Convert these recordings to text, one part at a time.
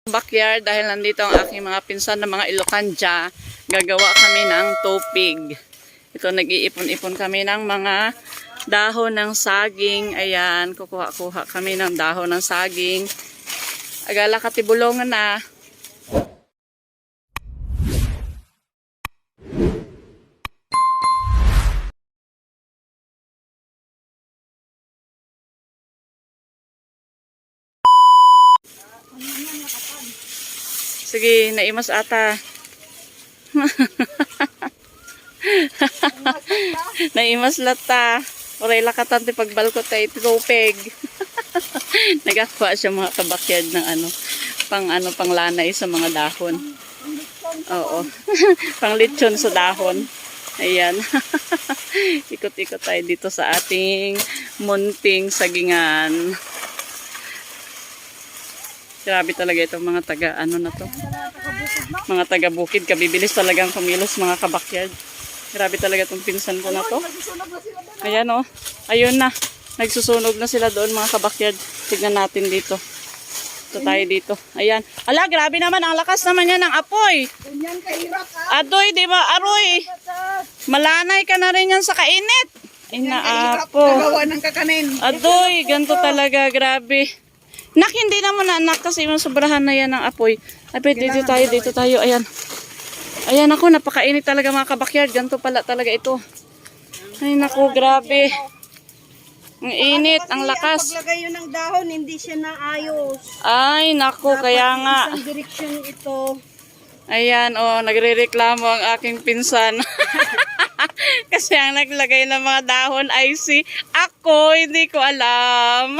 Backyard dahil nandito ang aking mga pinsan na mga Ilocanja. Gagawa kami ng tupig. Ito, nag-iipon-ipon kami ng mga dahon ng saging. Ayan, kukuha-kuha kami ng dahon ng saging. Agala katibulongan na. Sige, naimas ata. Naimas lata. Oray lakatan ti pagbalkot tayo tupig. Nagakuha siya mga kabakyard ng pang lanay sa mga dahon. Oo. Pang lechon sa dahon. Ayan. Ikot-ikot tayo dito sa ating munting sagingan. Grabe talaga itong mga taga na to. Mga taga bukid, kabibilis talagang kumilos mga kabakyard. Grabe talaga itong pinsan ko na to. Ayan oh. Ayun na. Nagsusunog na sila doon mga kabakyard. Tignan natin dito. Ito tayo dito. Ayan. Ala, grabe naman. Ang lakas naman yan ng apoy. Adoy, di ba? Aroy. Malanay ka na rin yan sa kainit. Ay naapo. Adoy, ganito talaga. Grabe. Nak, hindi naman anak kasi sobrahan na yan ng apoy. Ay, dito tayo. Ayan. Ayan ako, napakainit talaga mga kabakyard. Ganito pala talaga ito. Ay, naku, grabe. Ang init, ang lakas. Paglagay yun ng dahon, hindi siya naayos. Ay, naku, kaya nga. Isang direksyon ito. Ayan, oh, nagrereklamo ang aking pinsan. Kasi ang naglagay ng mga dahon ay si ako, hindi ko alam.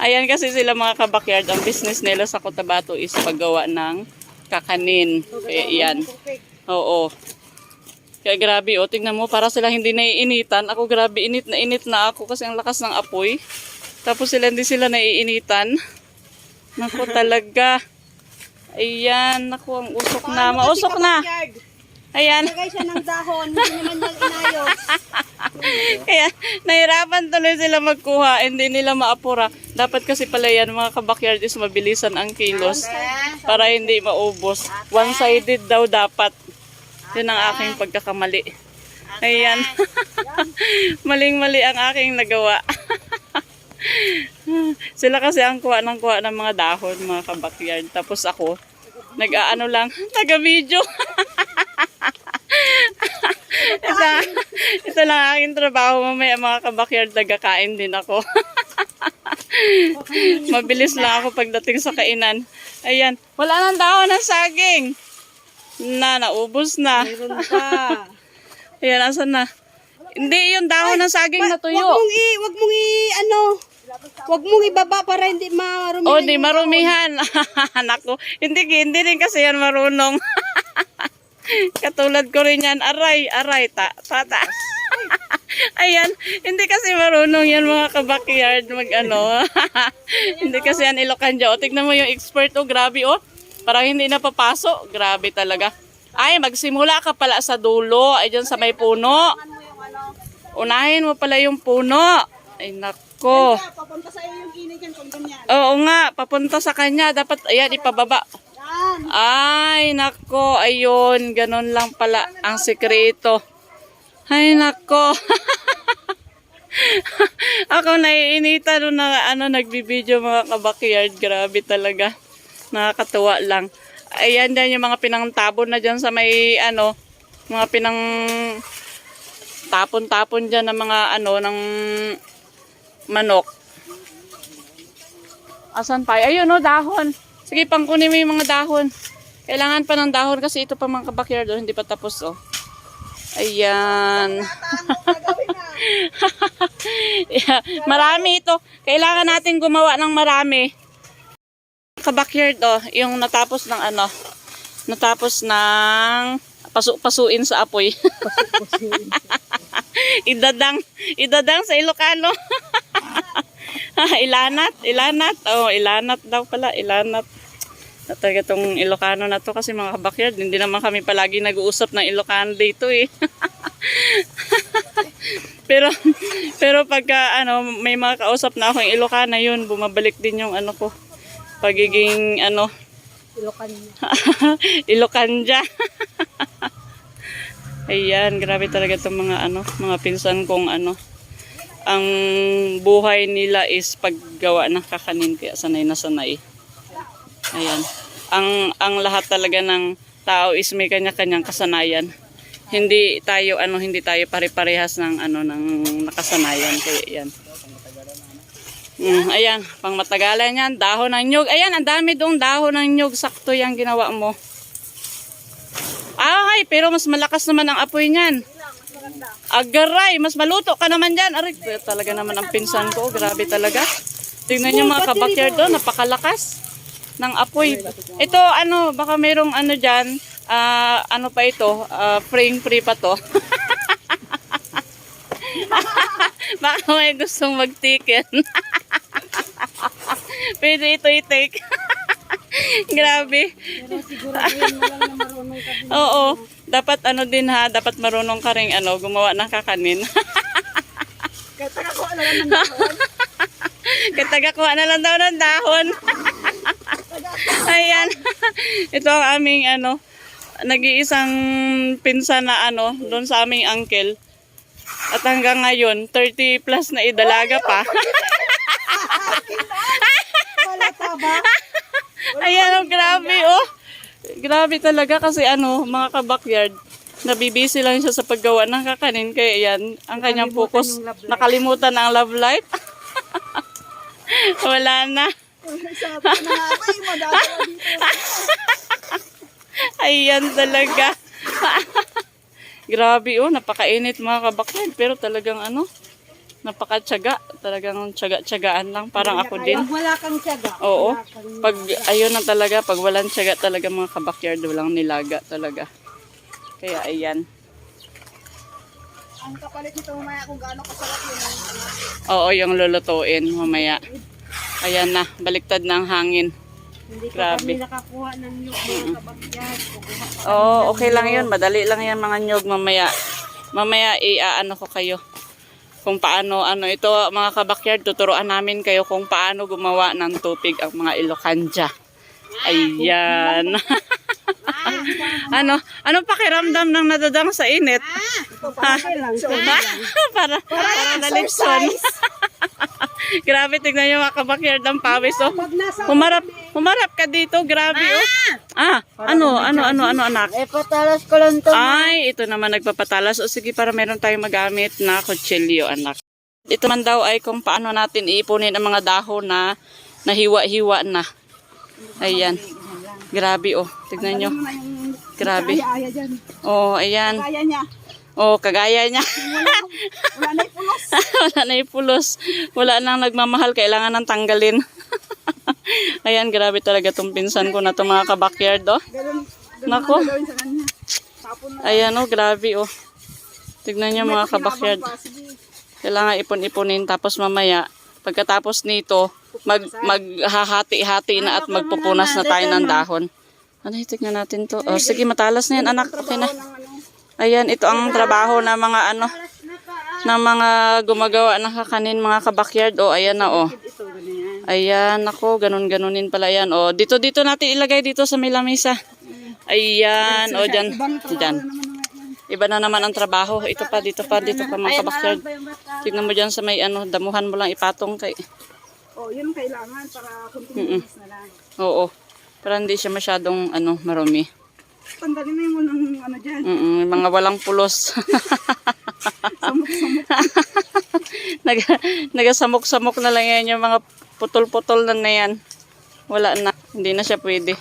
Ayan kasi sila mga kabakyard, ang business nila sa Cotabato is paggawa ng kakanin. Kaya yan. Oo. Kaya grabe, oh, tingnan mo, para sila hindi naiinitan. Ako grabe, init na ako kasi ang lakas ng apoy. Tapos hindi sila naiinitan. Naku talaga. Ayan, naku, ang usok na. Mausok na. Ayan. Lagay siya ng dahon, hindi naman niya inayos. Kaya nahirapan tuloy sila magkuha, hindi nila maapura. Dapat kasi pala yan mga kabakyard is mabilisan ang kilos para hindi maubos. One-sided daw dapat. Yun ang aking pagkakamali. Ayan. Maling-mali ang aking nagawa. Sila kasi ang kuha ng mga dahon mga kabakyard. Tapos ako, nag-aano lang, taga-video. Ito lang aking trabaho mamaya mga kabakyard, nagkakain din ako. Mabilis lang ako pagdating sa kainan. Ayan, wala nang dahon ng saging. Naubos na. Meron pa. Ayan, asan na? Hindi yung dahon ng saging natuyo. Wag mong ibaba para hindi marumihan. Oh, di marumihan. Naku, hindi rin kasi yan marunong. Katulad ko rin yan, aray, tataas. Ayan, hindi kasi marunong yan mga kabakyard Hindi kasi yan Ilocanja. O, tignan mo yung expert, oh, grabe, oh. Parang hindi napapasok. Grabe talaga. Ay, magsimula ka pala sa dulo. Ay, dyan sa may puno. Unahin mo pala yung puno. Ay, nako. Papunta sa iyo yung init yan kung ganyan. Oo nga, papunta sa kanya. Dapat, ayan, ipababa. Ay, nako, ayun, ganun lang pala ang sekreto. Ay, nako. Ako naiinita nung nagbibideo mga kabakyard. Grabe talaga. Nakakatuwa lang. Ayan dyan yung mga pinangtabon na dyan sa may, mga pinang tapon-tapon dyan ng mga, ng manok. Asan pa? Ayun, dahon. Sige, pangkunin mo yung mga dahon. Kailangan pa ng dahon kasi ito pa mga kabakyard, hindi pa tapos, oh. Ayan. Yeah, marami ito. Kailangan natin gumawa ng marami. Kabakyard, oh, yung natapos ng pasuin sa apoy. idadang sa Ilocano. Ilanat. Oh, ilanat daw pala, ilanat. Talaga itong Ilocano na to kasi mga kabakyard, hindi naman kami palagi nag-uusap ng Ilocano dito eh. Pero pagka may mga kausap na akong Ilocano, yun, bumabalik din yung ko. pagiging ano, Ilokan niya. Ilocanja. Ayan, grabe talaga itong mga ano, mga pinsan kong ano. Ang buhay nila is paggawa ng kakanin, kaya sanay na sanay. Ayan. Ang lahat talaga ng tao is may kanya-kanyang kasanayan. Hindi tayo pare-parehas ng ano ng nakasanayan, kaya yan. Ayan, pang matagalan yan, dahon ng nyug. Ayan, ang dami dong dahon ng nyug. Sakto yung ginawa mo. Ay, pero mas malakas naman ang apoy niyan. Agaray, mas maluto ka naman dyan. Aray, talaga naman ang pinsan ko. Grabe talaga. Tingnan niyo mga kabakyard doon, napakalakas ng apoy. Ito, ano, baka merong ano dyan, ano pa ito, free pa to. Baka may gustong mag-ticket. Pwede ito i-take. Grabe. Pero siguro ngayon mo lang na marunong ka din. Oo. Dapat ano din ha, dapat marunong ka rin ano, gumawa ng kakanin. Kaya tagakuha na lang ng dahon. Katagakuha na lang daw ng dahon. Ayan. Ito ang aming ano, nag-iisang pinsan na ano, doon sa aming uncle. At hanggang ngayon, 30 plus na idalaga pa. Wala pa ba? Ayan, oh, grabe oh. Grabe talaga kasi ano, mga kabakyard, nabibisi lang siya sa paggawa ng kakanin. Kaya yan, ang kanyang focus, nakalimutan na ang love life. Wala na. Sabi na nga ako, madadala dito. Ayan talaga. Grabe oh, napakainit mga kabakyard. Pero talagang ano, napakatsaga. Talagang tsaga-tsagaan lang. Parang ako din. Pag wala kang tiyaga. Oo. wala kang- Pag ayun na talaga, pag walang tiyaga talaga mga kabakyard, walang nilaga talaga. Kaya ayan. Ang kapalit nito mamaya kung gaano kasarap yun. Oo, yung lulutuin mamaya. Ayan na, baliktad ng hangin. Hindi ko Grabe. kami nakakuha ng nyug mga kabakyan. Kukuha pa. Oo, okay lang yun. Madali lang yan mga nyog mamaya. Mamaya i-ano ko kayo. Kung paano, ano ito mga kabakyard, tuturuan namin kayo kung paano gumawa ng tupig ang mga Ilocanja. Ayan. ano pakiramdam ng nadadang sa init? Okay lang. para nalipson. Grabe, tignan nyo mga kabakyard ang pawis. Oh. Pag nasa Humarap ka dito, grabe oh. Ano anak? patalas ko lang to. Ay, ito naman nagpapatalas. O sige, para meron tayong magamit na kutsilyo, anak. Ito man daw ay kung paano natin iipunin ang mga dahon na nahiwa-hiwa na. Ayan. Grabe oh. Tignan nyo. Grabe. Kaya dyan. Oh, ayan. Kaya niya. Oh, kagaya niya. Wala na ipulos. Wala na ipulos. Wala nang nagmamahal. Kailangan nang tanggalin. Ayan, grabe talaga itong pinsan ko na itong mga kabakyard, oh. Ganun Nako. na gawin sa kanya. Tapon na. Ayan, oh, grabe, oh. Tignan niyo mga kabakyard. Pa, sige. Kailangan ipon-ipunin. Tapos mamaya, pagkatapos nito, maghahati-hati na at magpupunas na tayo ng dahon. Ano, tignan natin to. Oh, sige, matalas na yan, anak. Okay na. Ayan, ito ang trabaho ng mga ano, ng mga gumagawa ng kakanin, mga kabakyard. Oh, ayan na, oh. Ito, ganyan. Ayan, ako, ganun-ganunin pala yan. O, dito natin ilagay dito sa may lamesa. Ayan, o, dyan. Dyan. Iba na naman ang trabaho. Ito pa, dito pa mga kabakyard. Tignan mo dyan sa may ano, damuhan mo lang ipatong kay. Oh, yun ang kailangan para continuous na lang. Oo, para hindi siya masyadong ano, marumi. Tanggalin na yung unang ano dyan. Mga walang pulos. Samok-samok. Nagasamok-samok na lang yan yung mga putol-putol na yan. Wala na, hindi na siya pwede.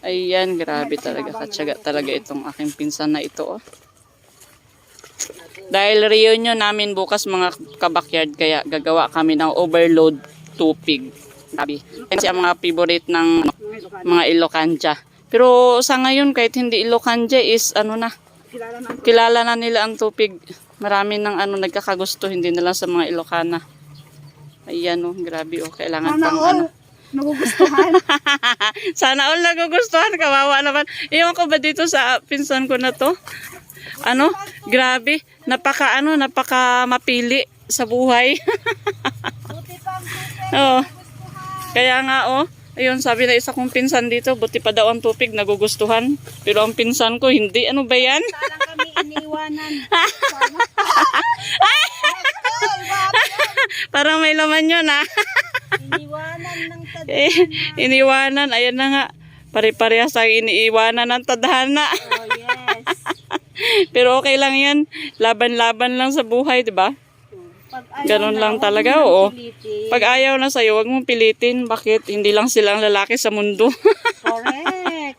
Ayan, grabe talaga. Katsaga talaga itong aking pinsan na ito. Oh. Dahil reunion namin bukas mga kabakyard, kaya gagawa kami ng overload tupig. Grabe. Kasi ang mga favorite ng mga Ilocanja. Pero sa ngayon, kahit hindi Ilocanja is ano na, kilala na nila ang tupig. Marami ng ano nagkakagusto, hindi na lang sa mga Ilocana. Ayan oh, grabe oh, kailangan Sana pang all ano. nagugustuhan. Sana all nagugustuhan, kawawa naman. Iwan ko ba dito sa pinsan ko na to? Ano, grabe, napaka mapili sa buhay. Buti pa ang buti. Oo. Kaya nga ayun sabi na isa kong pinsan dito, buti pa daw ang tupig nagugustuhan. Pero ang pinsan ko hindi, ano ba yan? Parang kami iniwanan. Parang may laman yun Iniwanan ng iniwanan, ayan na nga. Pare-parehas ang iniiwanan ng tadhana. Oh, yes. Pero okay lang yan. Laban-laban lang sa buhay, di ba? Ganon lang talaga, oo. Pag ayaw na sa'yo, huwag mong pilitin. Bakit? Hindi lang sila ang lalaki sa mundo. Correct.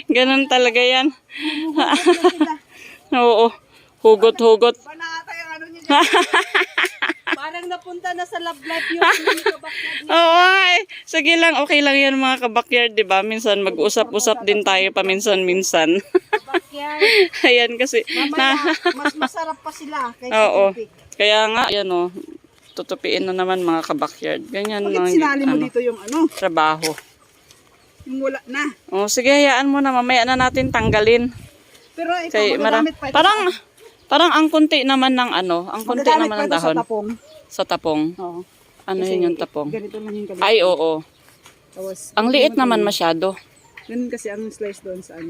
Ganon talaga yan. Oo. Hugot-hugot. Parang napunta na sa love life yung kabakyard. Oo, sige lang. Okay lang yan mga kabakyard, di ba? Minsan mag-usap-usap din tayo paminsan-minsan. Kabakyard. Ayan kasi. Mamaya, mas masarap pa sila kaysa Oo. tupig. Kaya nga, ayan tutupiin na naman mga kabakyard. Ganyan lang Bakit sinali mo dito yung trabaho. yung wala na. Sige, hayaan mo na. Mamaya na natin tanggalin. Pero ito, Kay, magagamit pa ito. parang ang kunti naman ng ang kunti Magagamit naman pa ng ito dahon. sa tapong. Sa tapong. Oo. Ano Kasi yun yung tapong? Ganito lang yung kalit. Ay, oo. Tapos, Ang liit naman masyado. ganun kasi ang slice doon sa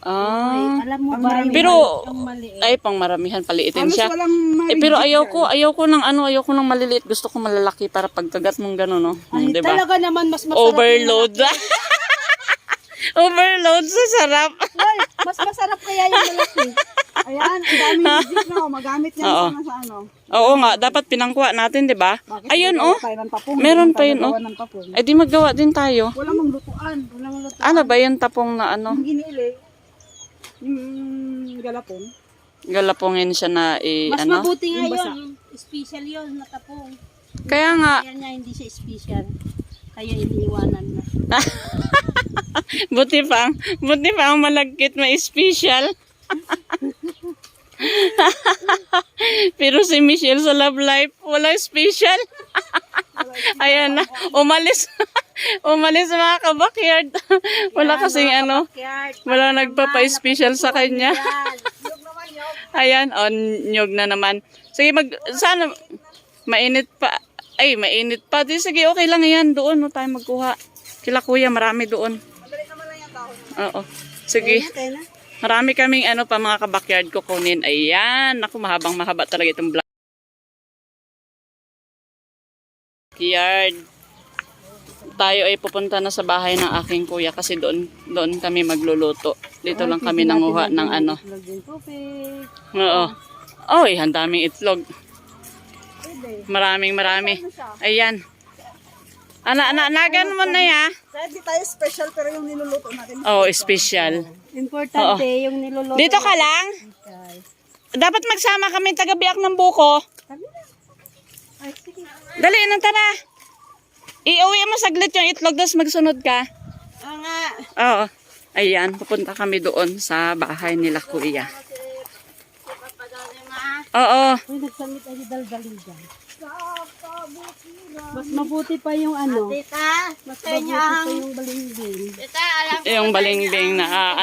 Alam mo ba, marami- Pero, yung maliit. ay, pang maramihan, paliitin Halos siya. walang Pero ayoko ng maliliit. Gusto ko malalaki para pagkagat mong gano'n, no? Ay, Diba? talaga naman mas masarap. Overload. Overload sa sarap. Well, mas masarap kaya yung malaki. Ayan, ang daming legit na magamit niya Oo. sa Oo nga, dapat pinangkuha natin, di ba? Bakit Ayun, gagawa tayo ng tapong? Meron Hindi pa yun, tayo gagawa ng tapong. Ay, di maggawa din tayo. Wala mang lutuan. Wala mang lutuan. Ano ba yung tapong na Yung ginili, yung galapong. galapongin siya na Mas ano? mabuti nga Yung basa. yun. Special yun, natapong. Kaya nga, Kaya nga hindi siya special. Kaya iniiwanan na. buti pa ang malagkit may special. Pero si Michelle sa Love Life, wala special. Ayan na, umalis. Umalis mga kabakyard. Wala kasing wala nagpapa-special sa kanya. Ayan, nyog na naman. Sige, sana, mainit pa. Ay, mainit pa. Di, sige, okay lang yan. Doon, tayo magkuha. Kila kuya, marami doon. Oo. Sige. Marami kaming pa mga kabakyard kukunin. Ayan. Naku, mahaba talaga itong backyard. Tayo ay pupunta na sa bahay ng aking kuya kasi doon kami magluluto. Dito lang kami nanguha ng Oo. Oy, ang daming itlog. Marami. Ayan. Nagan mo na ya. Kahit di tayo special pero yung niluluto natin. Oh, special. Importante yung niluluto. Dito ka lang? Dapat magsama kami taga-biak ng buko. Dali, tara. Iuwi mo saglit yung itlog, tapos magsunod ka. Oo nga. Oo. Ayan, pupunta kami doon sa bahay nila kuya. Oo. Uy, nagsamit ay daldalin dyan. Mas mabuti pa yung Tita, mas mabuti pa yung balingbing. Yung balingbing na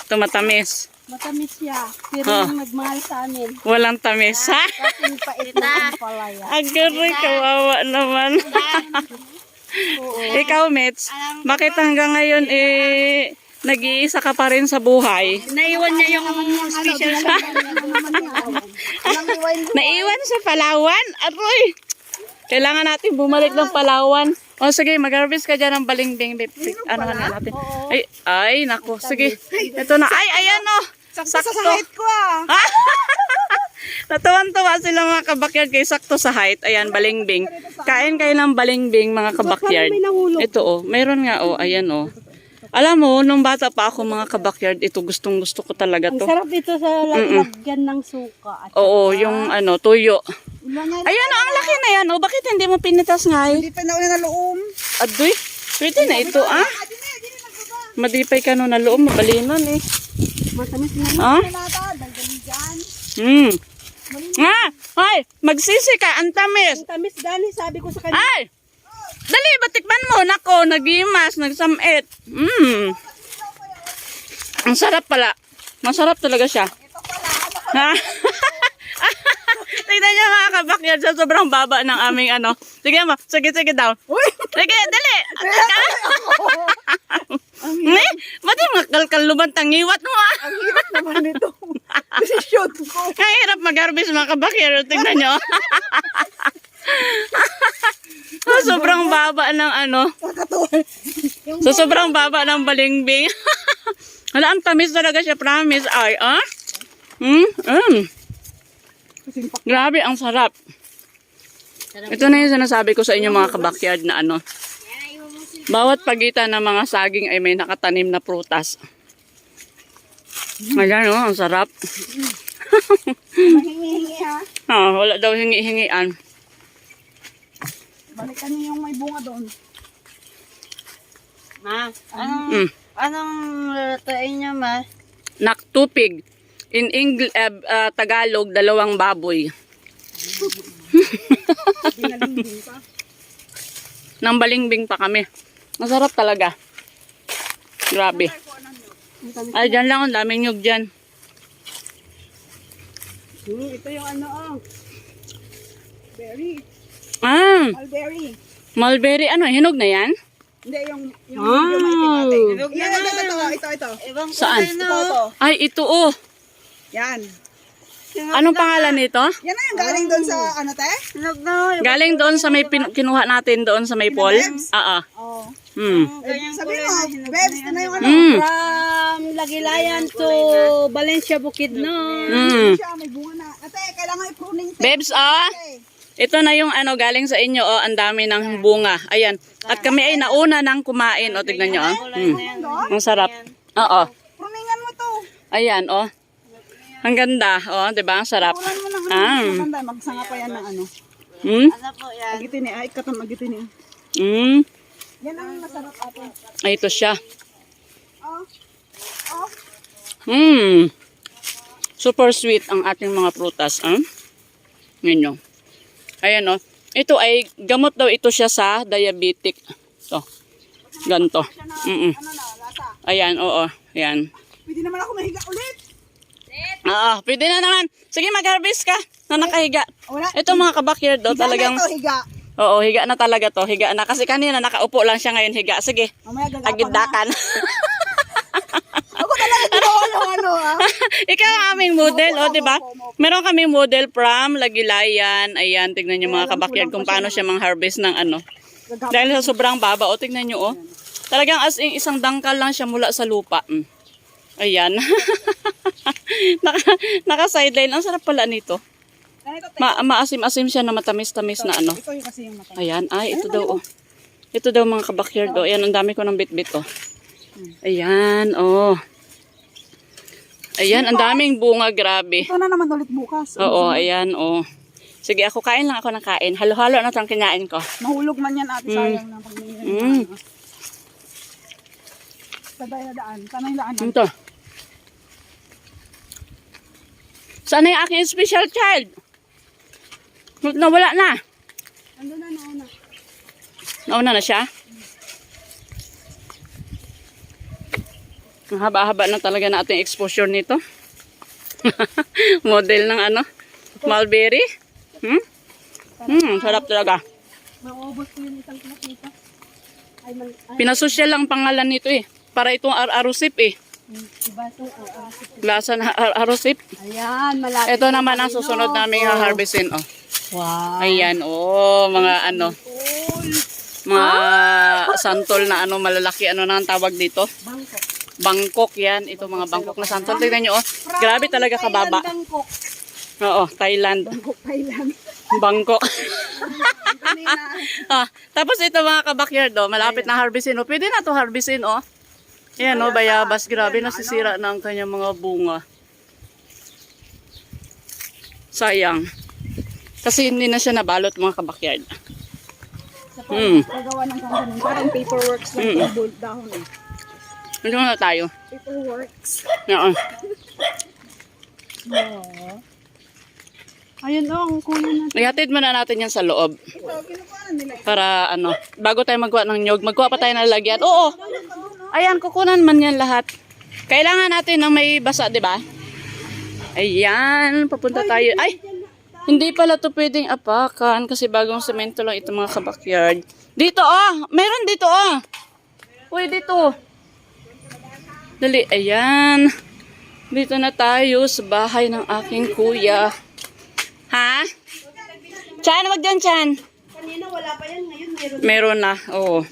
tumatamis. Matamis siya. Pero yung nagmahal sa amin. Walang tamis, ha? Kasing pait na palaya. Agoy, kawawa naman. Ikaw, Mitch, bakit hanggang ngayon nag-iisa ka pa rin sa buhay? Naiwan niya yung special sa Naiwan sa Palawan? Aroy! Kailangan natin bumalik ng Palawan. O sige, mag-harvest ka dyan ng balingbing. Ano na natin? Ay, naku. Sige. Ito na. Ay, ayan o. Sakto. sa height ko Natuwan-tuwa sila mga kabakyard kay sakto sa height. Ayan, balingbing. Kain kayo ng balingbing mga kabakyard. Ito mayroon nga ayan Alam mo, nung bata pa ako mga kabakyard, ito gustong-gusto ko talaga Ang to. sarap ito sa lagyan ng suka. At Oo, yung tuyo. Ayan. Ayan ang laki na yan. Bakit hindi mo pinitas nga Hindi pa nauna na loom. Adoy, pwede na ito Madipay ka na loob, mabalinan matamis na Ah? Nata, dalgalin dyan. Ay, magsisi ka, ang tamis. Ang tamis gani, sabi ko sa kanya. Ay, dali, batikman mo. Nako, nagimas, nagsamit. Ang sarap pala. Masarap talaga siya. Ha? Tignan niyo mga kabakyard, sa sobrang baba ng aming ano. Sige mo, sige daw. Sige, dali. Ba't yung makalkal lumantang iwat mo ah? Ang hirap naman ito. Kasi shoot ko. Ang hirap mag-harvest mga kabakyard. Tignan niyo. Sobrang baba ng ano. Nakakatawa. So, sobrang baba ng balingbing. Wala, ang tamis talaga siya, promise. Ay, ah? Grabe, ang sarap. Ito na yung sinasabi ko sa inyo mga kabakyard na ano. Bawat pagitan ng mga saging ay may nakatanim na prutas. Ayan, oh, ang sarap. Mahingi-hingi ha. Wala daw hingi-hingian. Balikan niyo yung may bunga doon. Ma, Mm. anong lutuin niyo, ma? Naktupig. In Tagalog, dalawang baboy. Binalingbing pa. Nang balingbing pa kami. Masarap talaga. Grabe. Ay, dyan lang. Ang daming nyug dyan. Ito yung ano berry. Mulberry. Mulberry. Ano, hinog na yan? Hindi, yung maitim natin. Hinog Yan, naman. ito. Ibang Saan? kulay na. Ito. Ay, ito oh. Yan. Anong pangalan nito? Yan na yung galing doon sa ano, te? Hinog na. Galing doon sa may kinuha natin doon sa may poll? Bebs? Oo. Oo. Ganyang Sabi kulay mo, na hinog Bebs, na ito na yung ano. From Lagilayan to Valencia, Bukidnon. Siya, may bunga na. Ate, kailangan i-pruning. Bebs, ito na yung ano galing sa inyo, oh. Ang dami ng bunga. Ayan. At kami ay nauna nang kumain. O, tignan nyo, oh. Ang sarap. Oo. Pruningan mo to. Ayan, oh. Ang ganda, oh. Diba? Ang sarap. Pulan mo ng maganda. Magsanga pa yan ng ano. Ano po yan? Magitin eh. Ay, magitin eh. Yan ang masarap ate. Ay, ito siya. Oh. Super sweet ang ating mga prutas. Ngayon nyo. Ayan o. Ito ay, gamot daw ito siya sa diabetic. So, ganito. Ano na, lasa. Ayan, oo. Ayan. Pwede naman ako mahiga ulit. Pwede na naman. Sige, mag-harvest ka na nakahiga. Wala. Ito mga kabakyard do, talagang, Higa na ito, higa. oo, higa na talaga to. Higa na. Kasi kanina nakaupo lang siya ngayon higa. Sige, Mamaya gagapa na. agindakan. Ako talaga ginawa yung ano Ikaw ang aming model, o, diba? Meron kaming model from Lagilayan. Ayan, tignan nyo mga kabakyard kung paano siya mang-harvest ng ano. Dahil sa sobrang baba, o, tignan nyo, o. Talagang as in, isang dangkal lang siya mula sa lupa. Ayan. Naka-sideline. Ang sarap pala nito. Maasim-asim siya na matamis-tamis na ano. Ito yung kasi yung mata. Ayan, ay, ito daw, oh. Ito daw mga kabakyard, oh. Ayan, ang dami ko ng bit-bit, oh. Ayan, oh. Ayan, ang daming bunga, grabe. Ito na naman ulit bukas. Oo, ayan, oh. Sige, ako kain lang ako ng kain. Halo-halo na itong kinain ko. Mahulog man yan ate, sayang na pag-iirin. Sabay na daan. Tanay laan. Ito. Saan na yung aking special child? Nawala na. Ando na, nauna. Nauna na siya? Ang haba-haba na talaga na ating exposure nito. Model ng ano? Mulberry. Sarap talaga. Maubos ko yung isang nakita. Pinasosyal lang pangalan nito eh. Para itong arusip eh. Diba ito? Lasa na arusip. Ayan, malapit. Ito naman ang susunod naming harvestin. Oh. Wow. Ayan, oh, mga ano. Mga santol na ano, malalaki. Ano na ang tawag dito? Bangkok. Bangkok yan. Ito mga Bangkok na santol. Tignan nyo, oh. Grabe talaga kababa. Bangkok. Oo, Thailand. Bangkok Thailand. Bangkok. Kanina. Tapos ito mga kabakyard, oh, malapit na harvestin. Oh. Pwede na to harvestin, oh. Ayan, oh, bayabas. Grabe, nasisira na ang kanyang mga bunga. Sayang. Kasi hindi na siya nabalot mga kabakyard. Sa paggawa ng company. Parang paperworks lang yung dahon eh. Ito na tayo. Paperworks. Oo. Ayun o, ang kuya na. Ihatid muna natin yan sa loob. Ito, kinukuha nila. Para ano, bago tayo magkuha ng nyog, magkuha pa tayo ng lalagyan. Oo. Ayan, kukunan man yan lahat. Kailangan natin ng may basa, di ba? Ayan, papunta tayo. Ay! Hindi pala to pwedeng apakan kasi bagong semento lang ito mga kabakyard. Dito meron dito Uy, dito. Dali, ayan. Dito na tayo sa bahay ng aking kuya. Ha? Chan, wag dyan, Chan. Kanina wala pa yan, ngayon meron. Meron na, oo.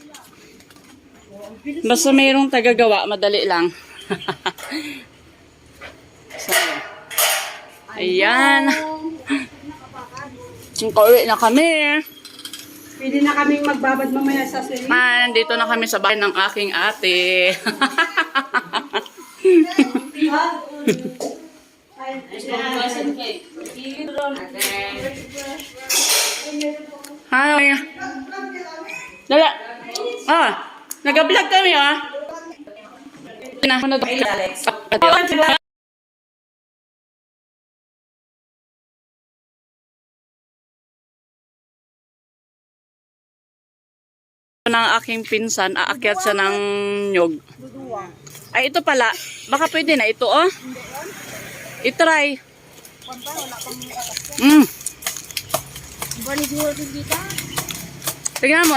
Basta mayroong tagagawa, madali lang. So, ayan. Pauwi na kami. Pwede na kaming magbabad mamaya sa swimming. Dito na kami sa bahay ng aking ate. Hi. Dala. Nag-vlog kami ng aking pinsan, aakyat siya ng nyog. Ay, ito pala. Baka pwede na ito, I-try. Tingnan mo,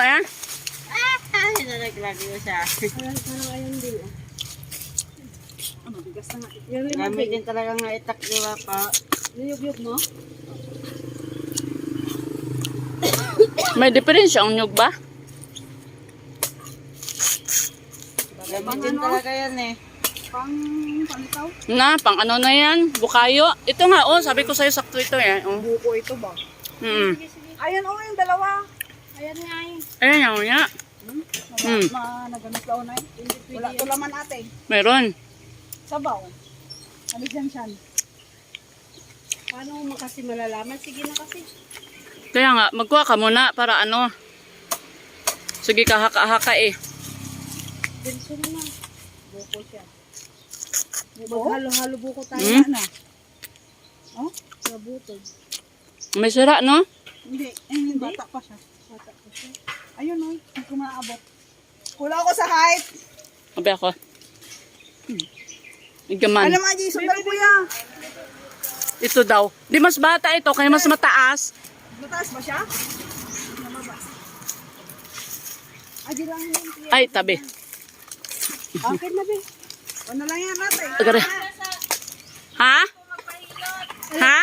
Nalaglag mo siya. Bigas na nga. Gamit din talaga nga itak, di ba pa? Niyog-yog mo? May diferensya ang nyog ba? Gamit din talaga yan Panitaw? Pang ano na yan? Bukayo? Ito nga, sabi ko sa'yo, sakto ito Buko ito ba? Ayan yung dalawa. Ayan nga Ayan nga. Naganos daw na Wala to laman ate. Meron. Sabaw. Aligyan siya. Paano mo kasi malalaman? Sige na kasi. Kaya nga, magkuha ka muna para sige, kahaka-haka Benso na. Buko siya. Maghalo-halo buko tayo na. Sa butod. May sira, no? Hindi. Bata pa siya. Ayun hindi ko maaabot. Kula ko sa height. Sabi ako. Igaman. Ano mga Jason, dali kuya? Ito daw. Di mas bata ito, kaya mas mataas. Mataas ba siya? Adi lang yun. Ay, tabi. Okay na be. Ano lang yan natin? Agare. Ha? Ha?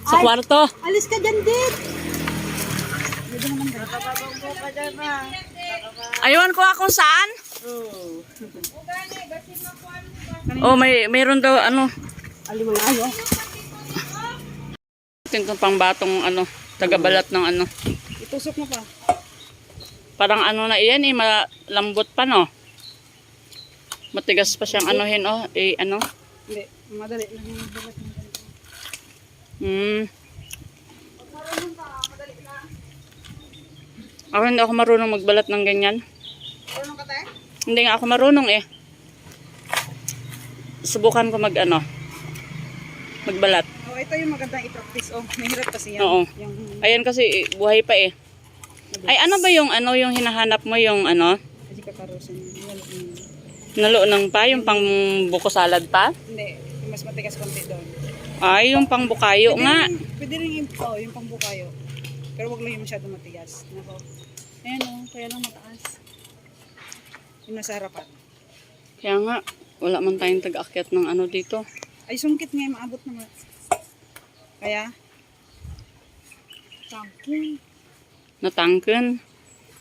Sa kwarto. Alis ka dyan, dit. Ayun ko kung saan. Mayroon daw Alimangayo. Ito pang batong tagabalat ng Itusok mo pa. Parang na iyan malambot pa no. Matigas pa siyang anuhin Hindi, madali lang yung balat ng ganito. Ako hindi ako marunong magbalat ng ganyan. Marunong ka tayo? Hindi nga ako marunong Subukan ko magbalat. Ito yung magandang i-practice. Mahirap kasi yan. Oo. Yung Ayan kasi buhay pa Ay ano ba yung hinahanap mo yung kasi kakarosan yun. Naluunang pa yung pang buko salad pa? Hindi, yung mas matigas konti doon. Ay yung pang bukayo nga. Pwede rin yung pambukayo. Pero wag lang yung masyado matigas. Nako. Ayan kaya lang mataas. Yung nasa harapan. Kaya nga, wala man tayong tag-akyat ng dito. Ay, sungkit nga, maabot naman. Kaya? Tangkin.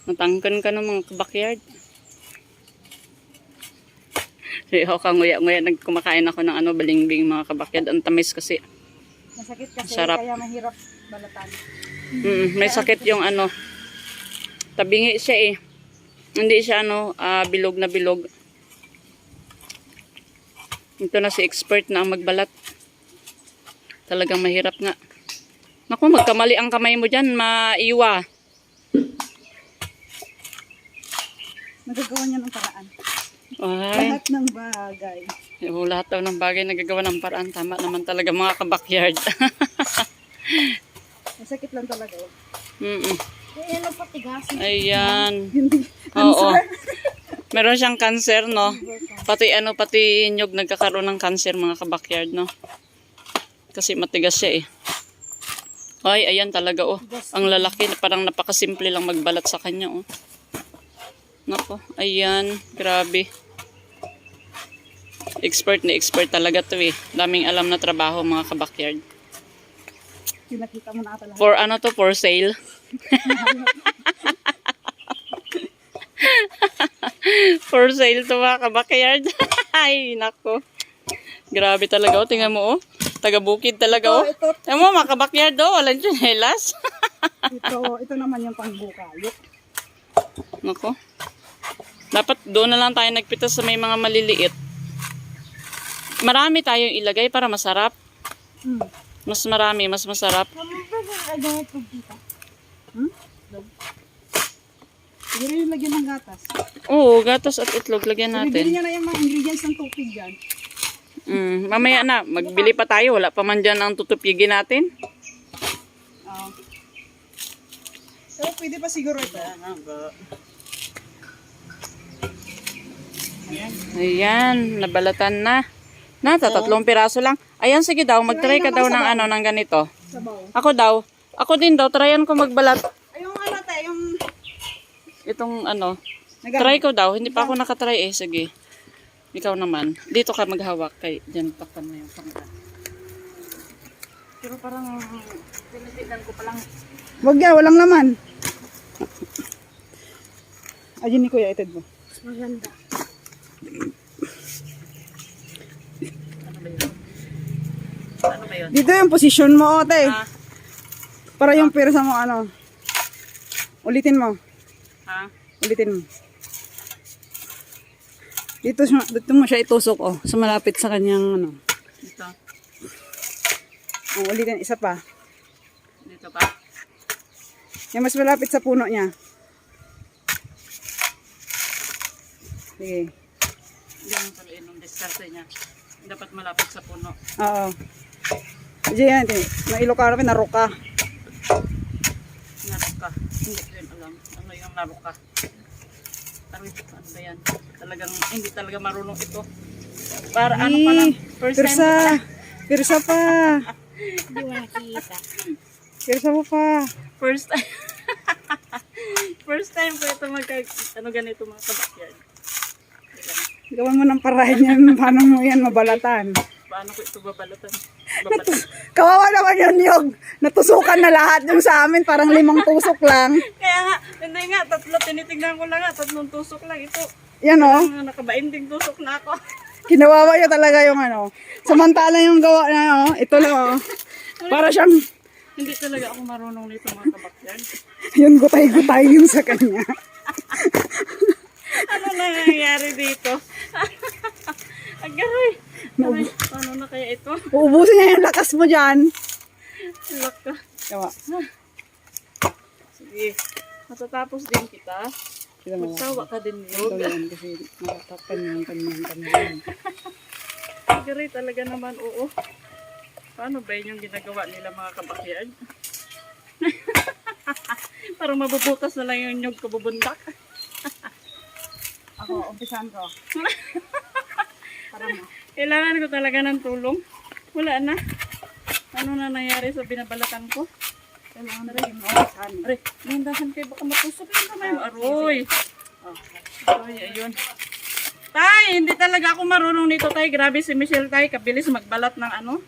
Natangken ka ng mga backyard. Kasi ako nguya-nguya, nagkumakain ako ng balingbing mga kabakyard. Ang tamis kasi. Masakit kasi, Sarap. kaya mahirap balatan. May sakit yung tabingi siya Hindi siya bilog na bilog. Ito na si expert na ang magbalat. Talagang mahirap nga. Naku, magkamali ang kamay mo dyan, maiwa. Nagagawa niya ng paraan. Ay, Lahat ng bagay. lahat daw ng bagay nagagawa ng paraan. Tama naman talaga mga kabakyard. Masakit lang talaga. Kaya lang patigas. Ayan. Hindi. Oo. Meron siyang cancer, no? Pati pati nyog nagkakaroon ng cancer mga kabakyard, no? Kasi matigas siya Ay, ayan talaga oh. Ang lalaki, parang napakasimple lang magbalat sa kanya oh. Nako, ayan, grabe. Expert na expert talaga to eh. Daming alam na trabaho mga kabakyard. Pinakita mo na ata lahat. For ano to, for sale? For sale to mga kabakyard. Ay, nako. Grabe talaga oh, tingnan mo oh. Taga-bukid talaga oh. Ito. Tingnan mo mga kabakyard oh, walang tsinelas. Ito naman yung pangbukayo. Nako. Dapat doon na lang tayo nagpitas sa may mga maliliit. Marami tayong ilagay para masarap. Mas marami, mas masarap. Siguro yung lagyan ng gatas. Oo, gatas at itlog, lagyan Bibili natin. niya na yung mga ingredients ng tupig dyan. Mamaya na, magbili pa tayo. Wala pa man dyan ang tutupigin natin. Pero pwede pa siguro ito. Ayan, nabalatan na. Tatlong piraso lang. Ayan, sige daw, mag-try ka daw ng ano, ng ganito. Sabaw. Ako din daw, tryan ko magbalat. Ay, yung ano tayo, yung... Itong ano, try ko daw. Hindi pa ako nakatry eh, sige. Ikaw naman. Dito ka maghawak kay dyan takpan mo yung pangkat. Pero parang tinitignan ko palang. Wag yan, walang laman. Ayun ni Kuya, ited mo. Maganda. Ano ba yun? Dito yung position mo, ote. Ha? Para yung pirsa mo, ano. Ulitin mo. Ha? Ulitin mo. Dito mo siya itusok, oh. Sa malapit sa kanyang, ano. Dito. Oh, ulitin, isa pa. Dito pa. Yung mas malapit sa puno niya. Sige. Hindi mo tuloy nung diskarte niya. Dapat malapit sa puno. Oo. Diyan yan, nailokaro ka, naroka. Naruka. Hindi ko yun alam. Ano yung naruka? Ano ba yan? Talagang, hindi talaga marunong ito. Para ano pa lang. First time ko Pirsa. pala. Pirsa pa. Hindi mo nakikita. Pirsa mo pa. First time. First time ko ito ano ganito mga kabakyard. Gawan mo ng parahin yan. Paano mo yan mabalatan? Paano ko ito babalatan? Kawawa naman yun yung natusukan na lahat yung sa amin. Parang 5 tusok lang. Kaya nga, hindi nga, tinitingnan ko lang nga, 3 tusok lang ito. Yan o. Nakabainding tusok na ako. Kinawawa niya talaga yung ano. Samantala yung gawa na ito lang o. Para siyang Hindi talaga ako marunong nito mga kabakyard. yung gutay-gutay yung sa kanya. Ano nangyayari dito? Agaroy. Paano na kaya ito? Uubusin niya yung lakas mo dyan. Laka. Gawa. Sige. Matatapos din kita. Kita mo. Magsawa ka din Ito yun. yan kasi nakatapan yung kanyang. Agaroy talaga naman, oo. Paano ba yun yung ginagawa nila mga kabakyard? Parang mabubutas na lang yung nyug kabubundak. Ako, umpisan ko. Para mo. Kailangan ko talaga ng tulong. Wala na. Ano na nangyari sa binabalatan ko? Kailangan rin mo. Saan? Aray, nandahan kayo baka matusok yung kamay mo. Aroy. Aroy, ayun. Tay, hindi talaga ako marunong nito, tay. Grabe si Michelle, tay. Kabilis magbalat ng ano.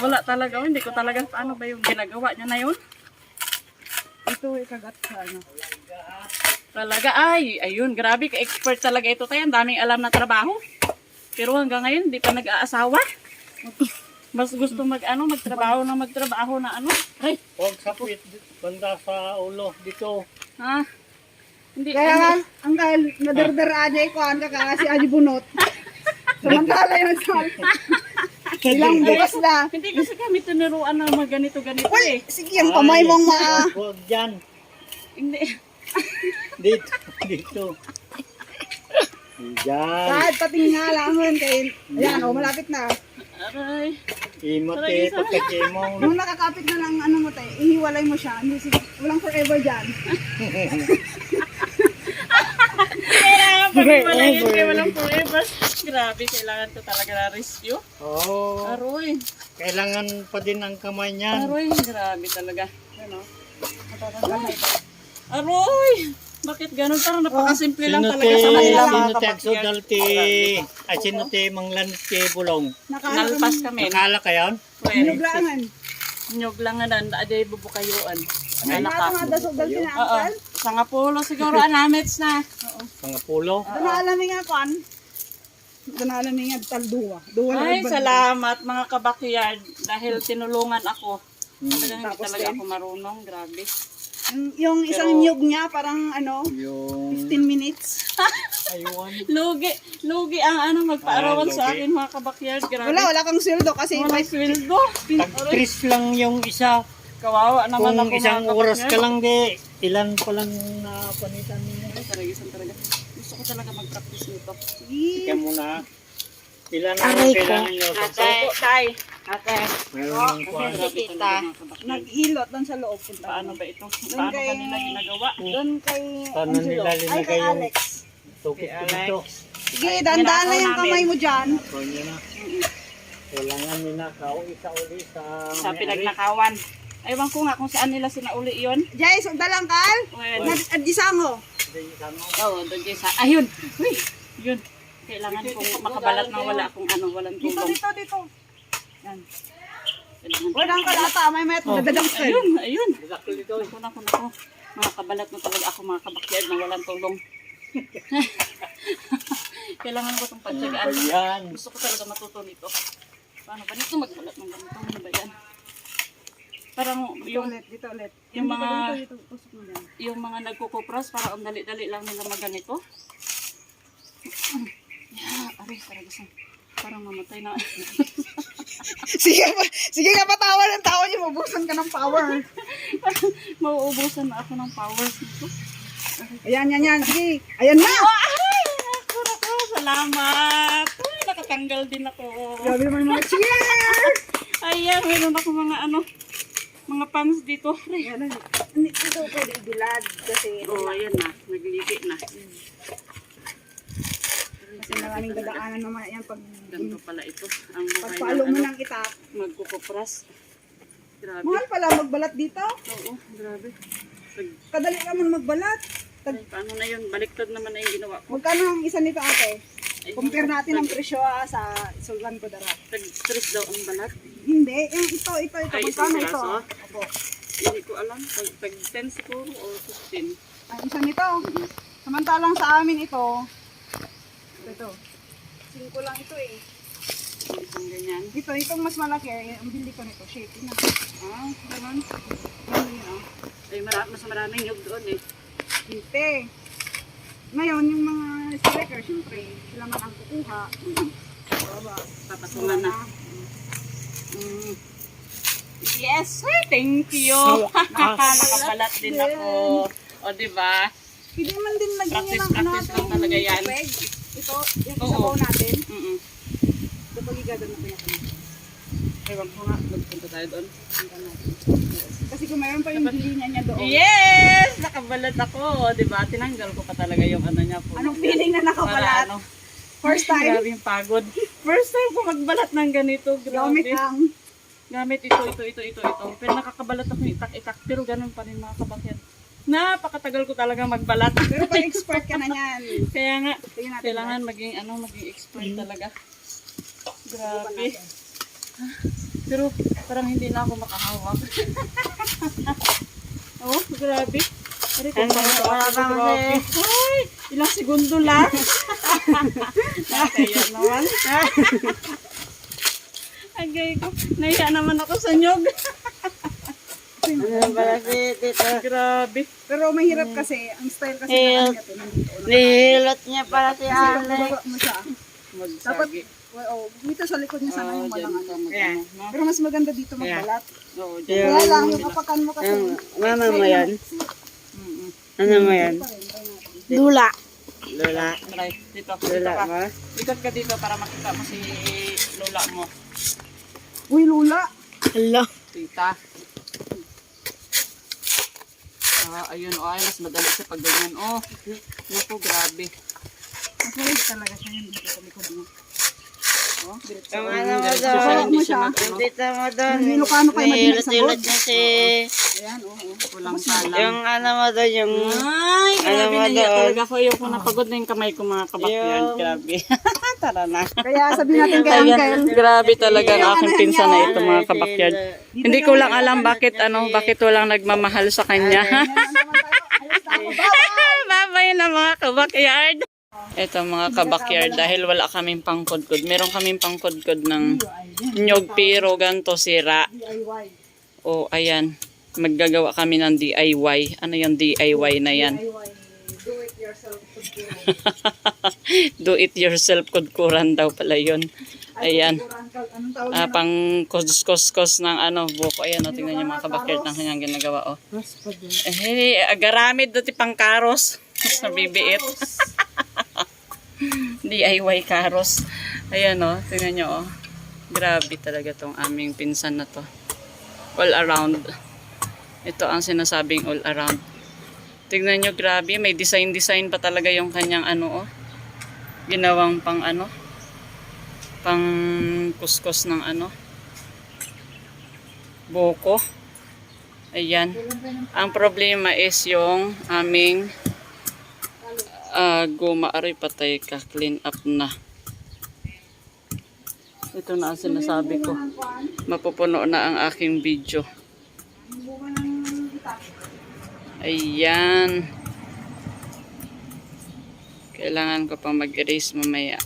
Wala talaga. Hindi ko talaga paano ba yung ginagawa niya na yun. Ito ikagat sa ano. Talaga, ay, ayun, grabe, ka-expert talaga ito tayo. Ang daming alam na trabaho. Pero hanggang ngayon, hindi pa nag-aasawa. Mas gusto magtrabaho na ano. Ay, Huwag sapit, banda sa ulo, dito. ha? Hindi, Kaya nga, ang dahil nadardar Ajay ko, ang kakasi Ajay bunot. Samantala yung sal. Ilang bukas na. hindi kasi kami tinuruan ng mga ganito-ganito eh. Sige, ang kamay mong Huwag dyan. Hindi. Dito, dito. Dyan. kahit pating nga lamon kayo. Ayan, o, malapit na. Aray. Imote, pagkakimong. Nung nakakapit na ng ano mo tayo, ihiwalay mo siya. Hindi, sige, walang forever dyan. Kailangan pag-iwalay yun kaya walang forever. Grabe, kailangan ko talaga na rescue. Oo. Aroy. Kailangan pa din ang kamay niyan. Aroy, grabe talaga. Ano? Matatanggal na ito. Aroy! Bakit ganun? Parang napakasimple lang Sino talaga sa kanila mga sino ti kabakyan. agsudal ti, ay sino ti manglanit ti bulong. Nalpas kami. Nakala ka yan? Niluglangan. Nyog lang nga nan, aday bubukayuan. Ay, Anak mga ka. dasogal Oo. pinaangkal. Sa nga pulo siguro, anamits na. Mga pulo. Ito na alam nga kwan. Ito na alam nga talduwa. Duwa na Ay, agad. salamat mga kabakyard. Dahil tinulungan ako. Hmm. Talagang hindi Tapos talaga din? ako marunong. Grabe. Yung isang Pero- nyug niya, parang ano, Yung 15 minutes. aywan. Lugi ang magpaarawan Ah, sa lugi. akin mga kabakyard. Grabe. Wala kang sweldo kasi Walang sweldo. Tag-tris lang yung isa. Kawawa naman Kung ako isang mga oras ka kabakyard. lang di, ilan pa lang na panitan ninyo. Ay, talagisan talaga. Gusto ko talaga mag-practice nito. Ika muna. Ilan ang kailangan nyo? Opo, tay. Ate. Meron ng kwan. Grabe talaga mga kabakyard. Naghilot doon sa loob. Punta. Paano ba ito? Paano ba nila ginagawa? Doon kay Paano Angelo. nila Ay, kay linagay yung Alex. tukit Kay dito? Sige, dandaan na yung kamay mo dyan. Kung yun na. Kailangan ninakaw isa uli sa Sa may-ari. pinagnakawan. Aywan ko nga kung saan nila sinauli yon. Jay, sugdalang kal. Well, Nag-adisango. Hindi, ano, oh, doon dyan sa... Ayun! Uy! Yun. Kailangan kong makabalat na wala akong walang Dito, tulong. dito. Yan. Kailangan. Walang kalata, may met. Dadadamsel. Ayun! Ayun! Sakto dito. Naku. Makakabalat na talaga ako mga kabakyard na walang tulong. Kailangan ko itong pagtsagaan. Yan. Gusto ko talaga matuto nito. Paano ba nito magbalat ng ganito? Ano ba yan? Parang yung Dito ulit. yung mga- Dito, tusok mo yan. yung mga nagkukupras, para ang dali-dali lang nila maganito. Aray, parang mamatay na. Sige ka patawa ng tao niyo, mabusan ka ng power. Mauubusan na ako ng powers nito. Ayan. Sige. Ayan na. Ay, naku, salamat. Ay, nakatanggal din ako. Grabe naman yung mga cheers. Ayan, meron ako mga pants dito. Aray. Ito pwede ibilad kasi Oh, ayan na. Naglipi na. kasi maraming dadaanan naman yan pag Ganito pala ito. Ang buhay pagpalo mo ng itak. magkukupras. Grabe. Mahal pala magbalat dito. Oo, grabe. Kadali naman magbalat. Ay, paano na yun? Baliktad naman na yung ginawa ko. Magkano ang isa nito ate? Ay, Compare natin ang presyo sa Sultan Kudarat. Tag-stress daw ang balat. Hindi, yung ito. Ay, Magkano isang ito? piraso? Opo. Hindi ko alam. Pag 10 siguro o 15. Ang isa nito. Samantalang sa amin ito. Ito. 5 lang ito eh. Isang ganyan. Itong mas malaki, ang bili ko nito, shape na. Ah, ganun. Yun, oh. Ay, mas maraming nyug doon eh. Hindi. Ngayon, yung mga striker, syempre, sila man ang kukuha. Baba. Papatungan na. Mm. Yes! Ay, thank you! Nakabalat din ako. O, diba? Hindi man din lagyan Practice, yun ng practice lang talaga yan. tubig. Ito, yung Oo. sabaw natin. Mm-mm. Ito pag igagano na pinatay. Ewan ko nga, magpunta tayo doon. Kasi kung mayroon pa yung linya niya doon. Yes! Nakabalat ako. O, diba? Tinanggal ko pa talaga yung ano niya po. Anong feeling na Para nakabalat? ano? First time? Grabe yung pagod. First time ko magbalat ng ganito. Gamit Grabe. ang Gamit ito. Pero nakakabalat ako ng itak-itak. Pero ganun pa rin mga kabakyan. Napakatagal ko talaga magbalat. pero pag expert ka na yan. Kaya nga, Tingnan natin. kailangan maging expert talaga. Grabe. Pero parang hindi na ako makahawak. Oh, grabe. Ari ko pa grabe. Ay, ilang segundo lang. Nakaya naman. Agay ko. Nahiya naman ako sa nyog. Grabe. Pero mahirap kasi, ang style kasi ng ate, nandito. Nihilot niya para si Kasi Alex. baba mo siya. Magsagi. Dito sa likod niya sana Oo, yung dyan walang ka ano. mag-ano, no? Pero mas maganda dito magbalat. Oo, Kaya dyan. lang, yung apakan mo kasi. Mama mo yan? Mm-mm. Ano mo yan? Dula. Dula. Try. Dito. Dito Dula ka. mo? Ikot ka dito para makita mo si lola mo. Uy, Lula. Hello. Tita. Ayun. Ay, mas madali sa pagganyan. Naku, grabe. Mas malig talaga siya yun dito sa likod mo. Yung ano mo doon, Hindi siya yung tita mo doon, Yung Ilocano kayo may madinig sa hilot-hilot board. niya si, Ayan, oo. Kulang palang. yung ano mo doon, yung, Ay, Alam grabe mo na niya doon. talaga ko. Ayoko napagod na yung kamay ko mga kabakyard. Yung- Grabe. Tara na. Kaya sabihin natin kay Ayan, Uncle. grabe talaga ang aking pinsan na ito mga kabakyard. Hindi ko lang alam bakit walang nagmamahal sa kanya. Babay na mga kabakyard. Ito mga kabakyard, dahil wala kaming pangkudkod. Meron kaming pangkudkod ng nyog pero ganto sira. O ayan, maggagawa kami ng DIY. Ano yung DIY na yan? Do it yourself kudkuran daw pala yun. Ayan. Pang kus-kus-kus ng buko. Ayan, tingnan niyo mga kabakyard ng kanyang ginagawa. Agaramid dati pang karos. Mas nabibiit. DIY karos. Ayan tingnan niyo Grabe talaga tong aming pinsan na to. All around. Ito ang sinasabing all around. Tingnan nyo, grabe. May design pa talaga yung kanyang ginawang pang pang kuskus ng buko. Ayan. Ang problema is yung aming guma. Aray, patay ka. Clean up na. Ito na ang sinasabi ko. Mapupuno na ang aking video. Ayan. Kailangan ko pang mag-erase mamaya.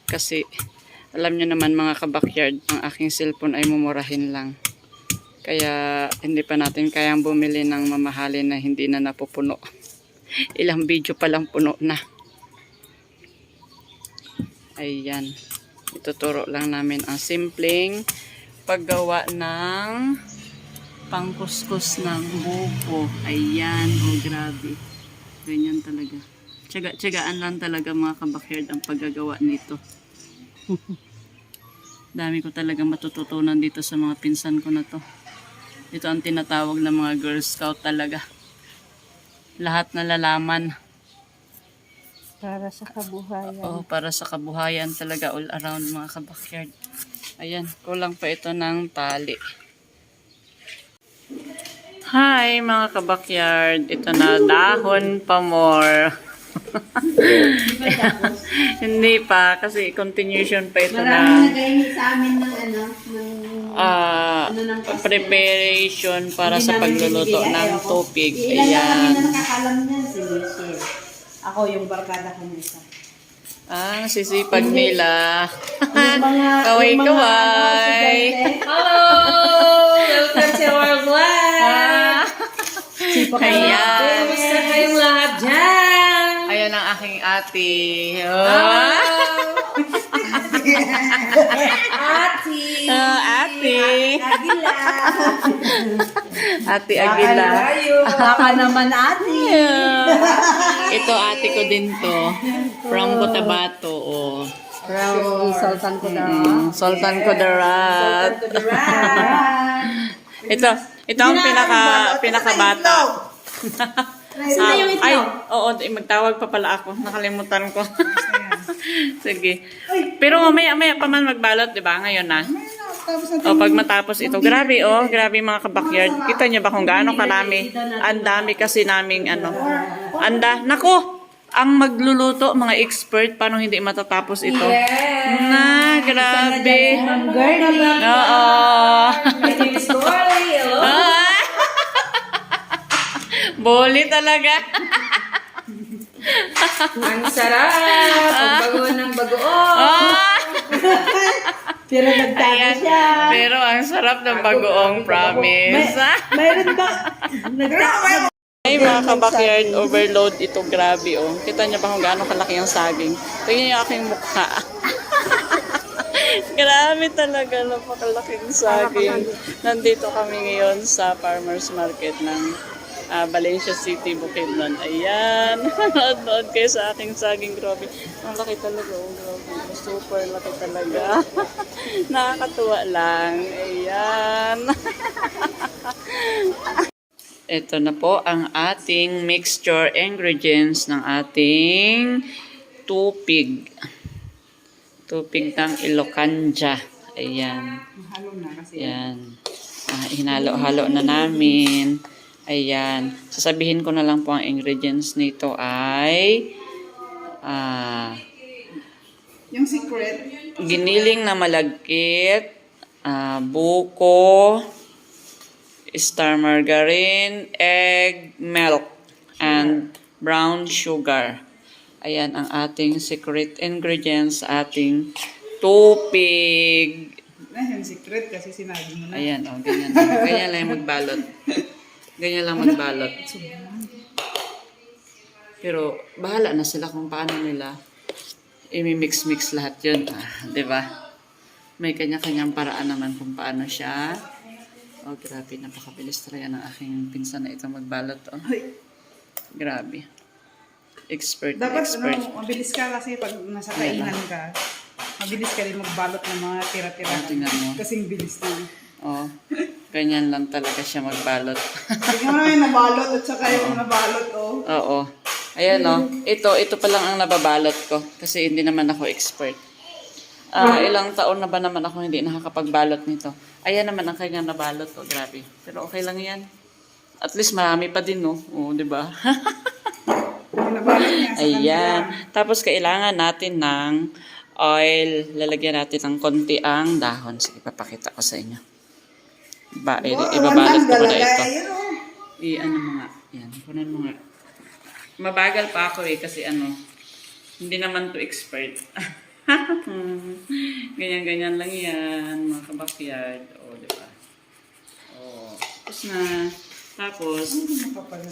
Kasi, alam nyo naman mga kabakyard, ang aking cellphone ay mumurahin lang. Kaya, hindi pa natin kayang bumili ng mamahalin na hindi na napupuno. Ilang video pa lang puno na. Ayan. Ituturo lang namin ang simpleng paggawa ng pangkuskus ng buko. Ayan. Grabe. Ganyan talaga. Tiyagaan lang talaga mga kabakyard ang paggagawa nito. Dami ko talaga matututunan dito sa mga pinsan ko na to. Ito ang tinatawag na mga Girl Scout talaga. Lahat na lalaman. Para sa kabuhayan. Para sa kabuhayan talaga all around mga kabakyard. Ayan, kulang pa ito ng tali. Hi mga kabakyard. Ito na, dahon pa more. Hindi pa, kasi continuation pa ito na Sa amin ng preparation para sa pagluluto ng tupig. Ayan. nakakalam niyan si Michelle. Ako yung barkada ko nisa. Sisipag nila. Kaway-kaway. hello! Welcome to our vlog! Ayan. Kumusta kayong lahat dyan? Ayan ang aking ate. Ati! Ate. Agila! Ate Aguila. Baka naman ati! Ito ate ko din to. From Cotabato. From Sultan ko na. Sultan Kudarat. Ito ang pinakabata. Ay, oo, magtawag pa pala ako. Nakalimutan ko. Sige. Pero mamaya pa man magbalot, 'di ba? Ngayon na. Pag matapos ito, grabe mga kabakyard. Kita niyo ba kung gaano karami? Ang dami kasi naming Nako, ang magluluto, mga expert, paano hindi matatapos ito? Grabe. Oo. Boli talaga. Ang sarap! Ang bago ng bagoong! Pero nagtago siya. Pero ang sarap ng bagoong, promise. Mayroon ba? Ay mga kabakyard, overload ito, grabe Kita niyo ba kung gaano kalaki ang saging? Tingnan niyo aking mukha. Grabe talaga, napakalaking saging. Nandito kami ngayon sa farmers market ng Valencia City, Bukidnon. Ayan. Nood kayo sa aking saging. Grabe. Ang laki talaga. Grabe. Super laki talaga. Nakakatuwa lang. Ayan. Ito na po ang ating mixture ingredients ng ating tupig. Tupig ng Ilocanja. Ayan. Halo na kasi. Ayan. Hinalo-halo na namin. Ayan. Sasabihin ko na lang po ang ingredients nito ay Yung secret. giniling na malagkit, buko, star margarine, egg, milk, and brown sugar. Ayan ang ating secret ingredients sa ating tupig. Yung secret kasi sinabi mo na. Ayan, ganyan lang. Ganyan lang yung magbalot. Ganyan lang magbalot. Pero, bahala na sila kung paano nila i-mix-mix lahat yun. Di ba? May kanya-kanyang paraan naman kung paano siya. Oh, grabe. Napakabilis talaga ng aking pinsan na ito magbalot. Oh. Grabe. Expert na Dapat expert. mabilis ka kasi pag nasa kainan ka, mabilis ka rin magbalot ng mga tira-tira. Tingnan mo. Kasing bilis na. Oh, ganyan lang talaga siya magbalot. Tingnan mo na yung nabalot at saka yung nabalot, oh. Oo. Ayan o. Ito pa lang ang nababalot ko. Kasi hindi naman ako expert. Ilang taon na ba naman ako hindi nakakapagbalot nito. Ayan naman ang kanyang nabalot. Oh, grabe. Pero okay lang yan. At least marami pa din, no? Oo, di ba? Yung nabalot niya sa Ayan. Tapos kailangan natin ng oil. Lalagyan natin ng konti ang dahon. Sige, papakita ko sa inyo. Ibabalot ko na ito. Ano mo nga. Yan. Kunan mo nga. Mabagal pa ako kasi hindi naman to expert. Ganyan-ganyan lang yan, mga kabakyard. O, diba? O, tapos na. Tapos,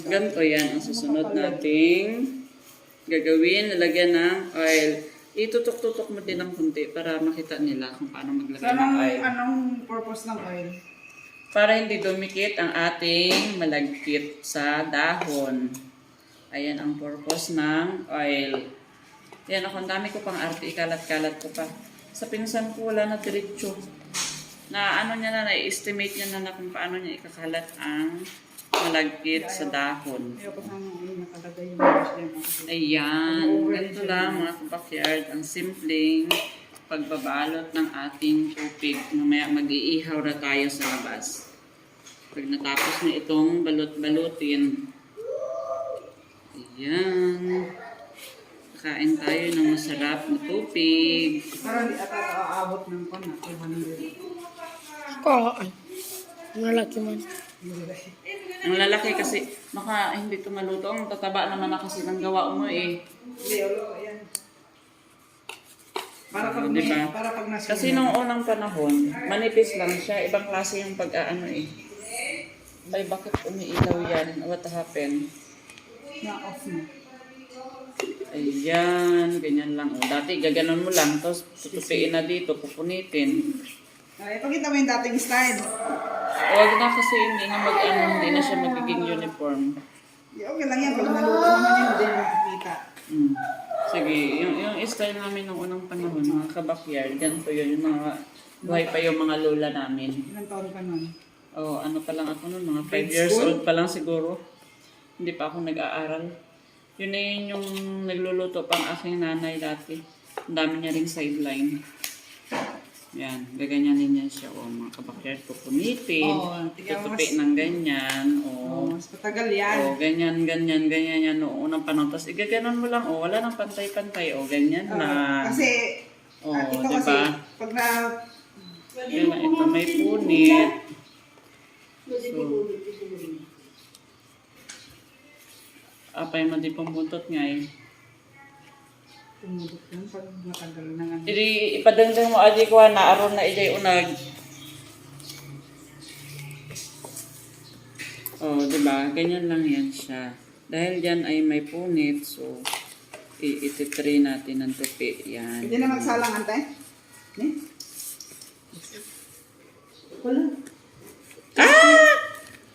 ganito yan ang susunod nating gagawin. Lalagyan ng oil. Itutok-tutok mo din ng kunti para makita nila kung paano maglagay ng oil. Anong purpose ng oil? Para hindi dumikit ang ating malagkit sa dahon. Ayan ang purpose ng oil. Yan ako, ang dami ko pang arte, ikalat-kalat ko pa. Sa pinsan ko, wala na diretso. Na-estimate niya na kung paano niya ikakalat ang malagkit sa dahon. Ayoko sa nakalagay yung problema. Ayan, ganito lang mga kabakyard, ang simpleng pagbabalot ng ating tupig. Mamaya mag-iihaw na tayo sa labas. Pag natapos na itong balot-balutin, ayan. Kain tayo ng masarap na tupig. Parang di ata aabot ng kon na 200. Malaki man. Ang lalaki kasi, hindi ito maluto. Ang tataba naman na kasi ng gawa mo eh. Hindi, ulo, ayan. Para pag Diba? para pag nasa Kasi nung unang panahon, manipis lang siya. Ibang klase yung pag-aano eh. Ay, bakit umiilaw yan? What happened? na-off na. Ayan, ganyan lang. O, dati gaganon mo lang, tapos tutupiin na dito, pupunitin. Ay, pakita mo yung dating style. Huwag na kasi hindi na siya magiging uniform. Okay lang yan, pag naluto naman yun, hindi mo makikita. Sige, yung style namin nung unang panahon, mga kabakyard, ganito yun, yung mga buhay pa yung mga lola namin. Ilang taon ka nun? Oh, ano pa lang ako nun, mga 5 Grade years school? old pa lang siguro. Hindi pa ako nag-aaral. Yun na yun yung nagluluto pang aking nanay dati. Ang dami niya ring sideline. Yan, gaganyanin niya siya. O, mga kabakyard, pupunitin. tingnan mo, Tutupi ng ganyan. O, mas patagal yan. o ganyan yan. Noong unang panahon. Tapos igaganon mo lang. O, wala nang pantay-pantay. O, ganyan na. Kasi, O, ito diba? kasi, pag na... Ito may punit. So, apay mo di pong buntot nga eh. Tumulog yan pag matagal na nga. Ipadangdang mo adi ko na aron na ijay unag. Oh, diba? Ganyan lang yan siya. Dahil yan ay may punit, so ititry natin ng tupi. Yan. Hindi na magsalang, antay? Ne? Wala.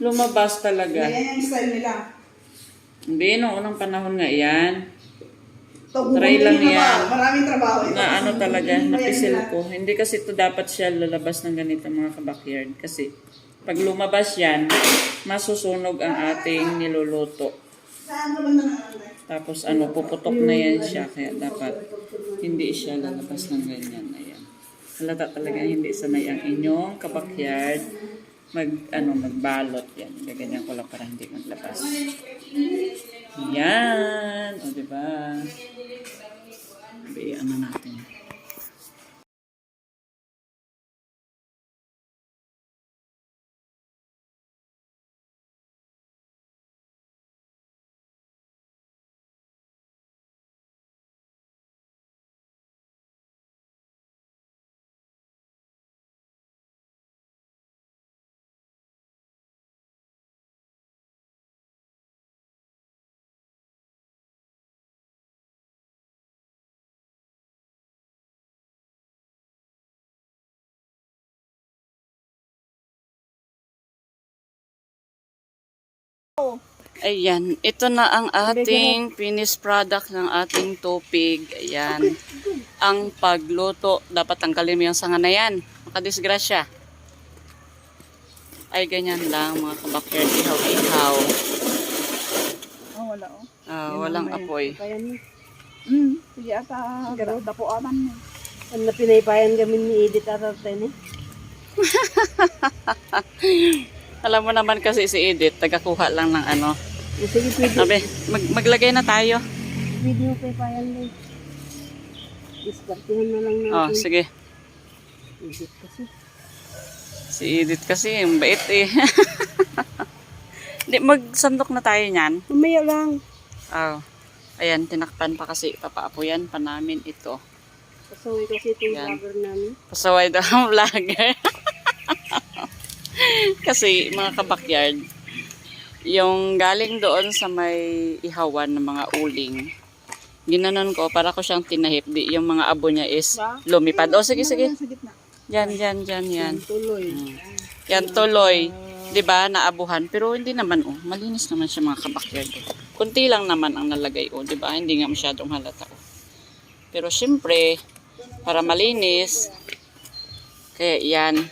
Lumabas talaga. Yan yung style nila. Hindi, noong unang panahon nga yan. Ito, Try lang yan. Maraming trabaho. Ito, Na ano talaga, hindi pa yan napisil nila. ko. Hindi kasi ito dapat siya lalabas ng ganito mga kabakyard. Kasi pag lumabas yan, masusunog ang ating niluluto. Saan naman na nakalagay? Tapos ano, puputok na yan siya. Kaya dapat hindi siya lalabas ng ganyan. Ayan. Halata talaga hindi sanay ang inyong kabakyard magbalot yan. Gaganyan ko lang para hindi maglabas. Yan. O, diba? Ano natin. Ayan, ito na ang ating finished product ng ating tupig. Ayan, ang pagluto. Dapat tanggalin mo yung sanga na yan. Makadisgrasya. Ay, ganyan lang mga kabakyard. Ihaw-ihaw. Oh, wala oh. Walang apoy. Kaya ni, Sige ata, dapo aman mo. ang napinaypayan kami ni Edith at Arten eh. Alam mo naman kasi si Edith, tagakuha lang ng ano. Sige, pwede. Sabi, maglagay na tayo. Pwede yung paypayan din. Diskartihan na lang natin. Oh, sige. Edith kasi. Si Edith kasi, yung bait eh. Hindi, magsandok na tayo niyan. Mamaya lang. Oh. Ayan, tinakpan pa kasi papaapuyan pa namin ito. Pasaway kasi itong Yan. vlogger namin. Pasaway daw ang vlogger. Kasi mga kabakyard, yung galing doon sa may ihawan ng mga uling, ginanon ko para ko siyang tinahip. Di, yung mga abo niya is lumipad. O sige, sige. Sa gitna. Yan. Tuloy. Yan tuloy. 'Di ba? Naabuhan pero hindi naman malinis naman siya mga kabakyard. Kunti lang naman ang nalagay 'di ba? Hindi nga masyadong halata Pero syempre para malinis kaya yan